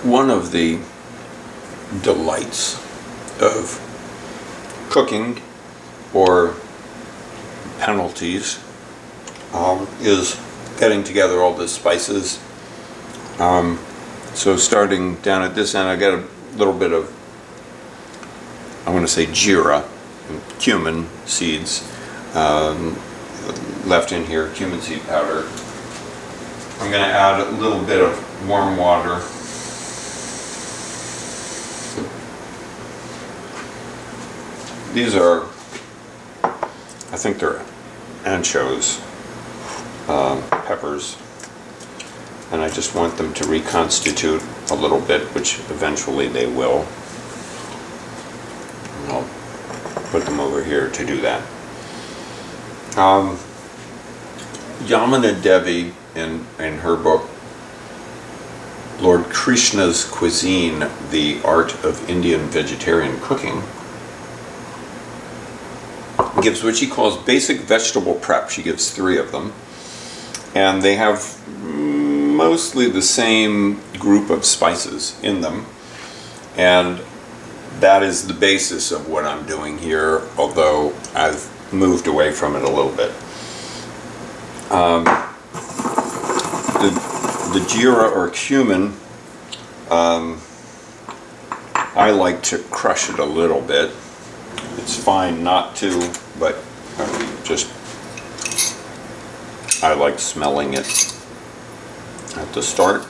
One of the delights of cooking, or penalties, is getting together all the spices. So starting down at this end, I got a little bit of, I want to say jeera, cumin seeds left in here, cumin seed powder. I'm going to add a little bit of warm water. These are, I think they're anchovies, peppers, and I just want them to reconstitute a little bit, which eventually they will. And I'll put them over here to do that. Yamuna Devi, in her book Lord Krishna's Cuisine, The Art of Indian Vegetarian Cooking, gives what she calls basic vegetable prep. She gives 3 of them, and they have mostly the same group of spices in them, and that is the basis of what I'm doing here, although I've moved away from it a little bit. The jeera or cumin, I like to crush it a little bit. It's fine not to, but I like smelling it at the start,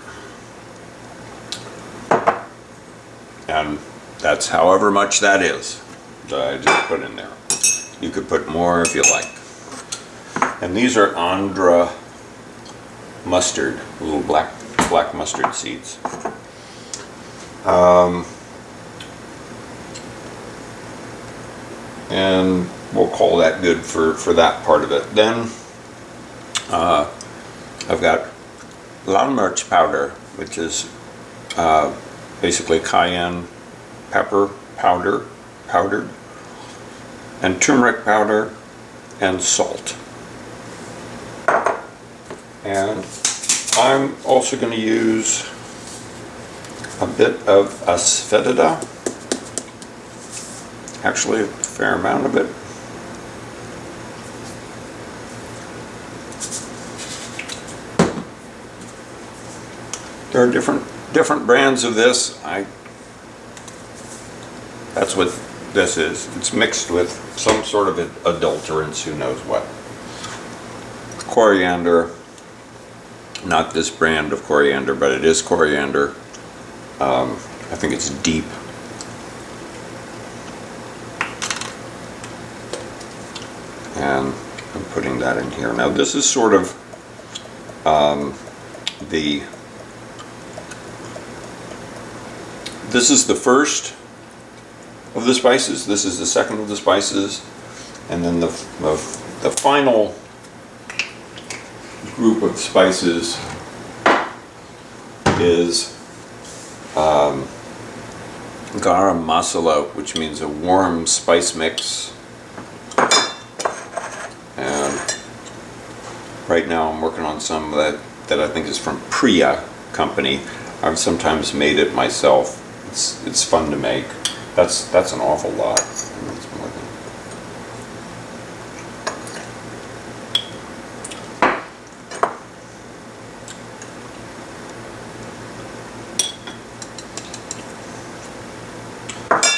and that's however much that is that I just put in there. You could put more if you like. And these are Andhra mustard, little black mustard seeds. And we'll call that good for that part of it. Then I've got lal mirch powder, which is basically cayenne pepper powdered, and turmeric powder and salt. And I'm also going to use a bit of asafoetida, actually a fair amount of it. There are different brands of this. That's what this is. It's mixed with some sort of adulterants, who knows what. Coriander, not this brand of coriander, but it is coriander. I think it's deep. And I'm putting that in here. Now this is sort of this is the first of the spices, this is the second of the spices, and then the final group of spices is garam masala, which means a warm spice mix. And right now I'm working on some that I think is from Priya company. I've sometimes made it myself. It's fun to make. That's an awful lot. It's more than...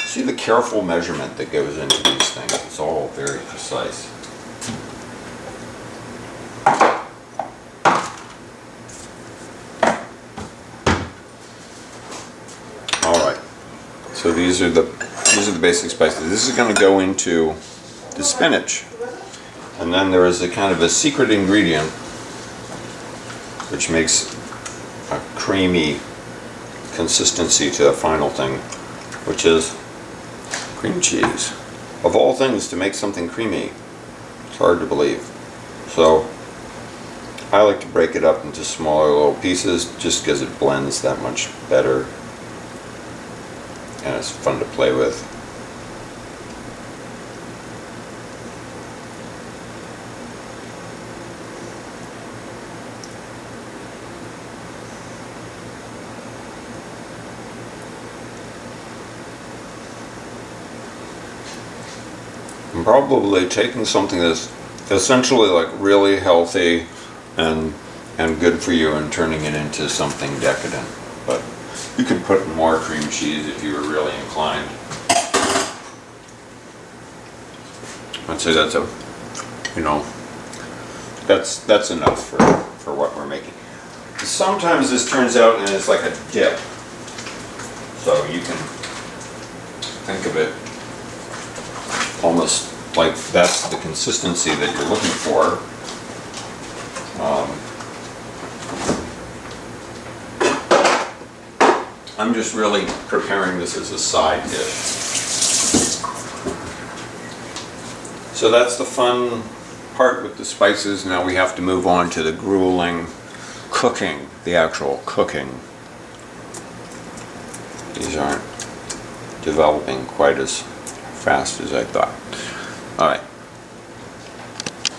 See the careful measurement that goes into these things. It's all very precise. So these are the basic spices. This is going to go into the spinach, and then there is a kind of a secret ingredient which makes a creamy consistency to the final thing, which is cream cheese. Of all things, to make something creamy, it's hard to believe. So I like to break it up into smaller little pieces just because it blends that much better. And it's fun to play with. I'm probably taking something that's essentially like really healthy and good for you and turning it into something decadent. But you could put more cream cheese if you were really inclined. I'd say that's a, you know, that's enough for what we're making. Sometimes this turns out and it's like a dip. So you can think of it almost like that's the consistency that you're looking for. I'm just really preparing this as a side dish. So that's the fun part with the spices. Now we have to move on to the grueling cooking, the actual cooking. These aren't developing quite as fast as I thought. All right.